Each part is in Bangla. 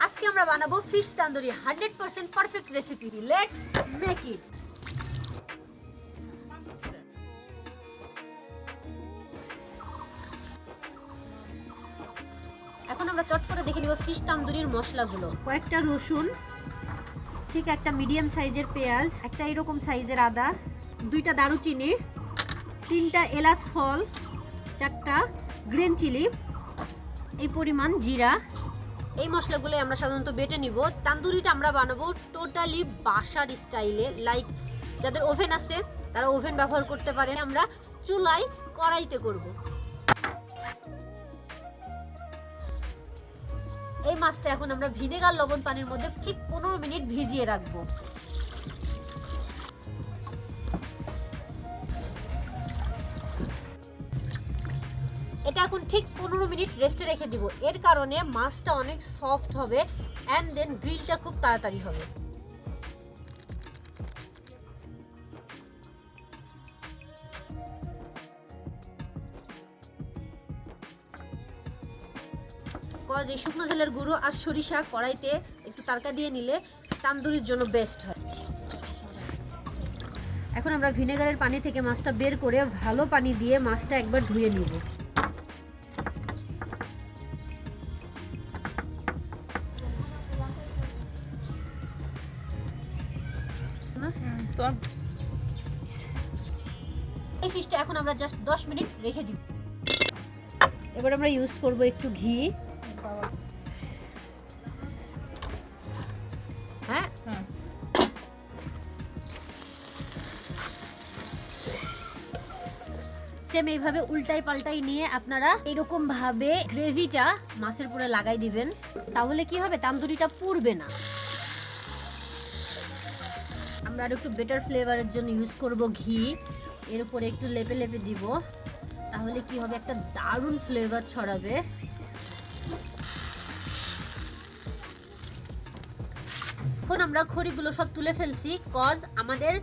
আজকে আমরা বানাবো fish tandoori 100% perfect recipe. Let's make it. এখন আমরা চট করে দেখে নিব ফিশ তান্দুরির মশলাগুলো। কয়েকটা রসুন, ঠিক একটা মিডিয়াম সাইজের পেঁয়াজ, একটা এরকম সাইজের আদা, 2টা দারুচিনি, 3টা এলাচ ফল, 4টা গ্রিন চিলি, এই পরিমাণ জিরা। এই মশলাগুলো আমরা সাধারণত বেটে নিব। তান্দুরিটা আমরা বানাবো টোটালি বাসার স্টাইলে। লাইক যাদের ওভেন আছে তারা ওভেন ব্যবহার করতে পারে, আমরা চুলায় কড়াইতে করব। এই মাছটা এখন আমরা ভিনেগার লবণ পানির মধ্যে ঠিক 15 মিনিট ভিজিয়ে রাখবো। এটা এখন ঠিক 15 মিনিট রেস্টে রেখে দিব। এর কারণে মাছটা অনেক সফট হবে অ্যান্ড দেন গ্রিলটা খুব তাড়াতাড়ি হবে। কজ এই শুকনো ঝালের গুঁড়ো আর সরিষা কড়াইতে একটু তারকা দিয়ে নিলে তান্দুরির জন্য বেস্ট হয়। এখন আমরা ভিনেগারের পানি থেকে মাছটা বের করে ভালো পানি দিয়ে মাছটা একবার ধুয়ে নিব। এই ফিশটা এখন আমরা জাস্ট 10 মিনিট রেখে দিব। এবার আমরা ইউজ করব একটু ঘি। হ্যাঁ, সেম এইভাবে উল্টাই পাল্টাই নিয়ে আপনারা এরকম ভাবে গ্রেভিটা মাছের পুরো লাগাই দিবেন। তাহলে কি হবে, তান্দুরিটা পুড়বে না। আমরা আর একটু বেটার ফ্লেভারের জন্য ইউজ করব ঘি। এর উপরে একটু লেপে লেপে দিব, তাহলে কি হবে, একটা দারুণ ফ্লেভার ছড়াবে। এখন আমরা খড়িগুলো সব তুলে ফেলছি, কজ আমাদের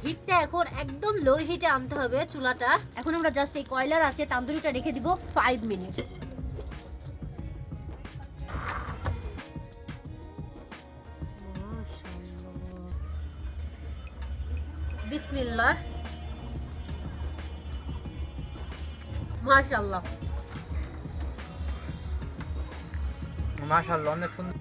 হিটটা এখন একদম লো হিটে আনতে হবে চুলাটা। এখন আমরা জাস্ট এই কয়লার আছে তান্দুরিটা রেখে দিব 5 মিনিট। বিসমিল্লাহ, মাশাআল্লাহ মাশাআল্লাহ, অনেক সুন্দর।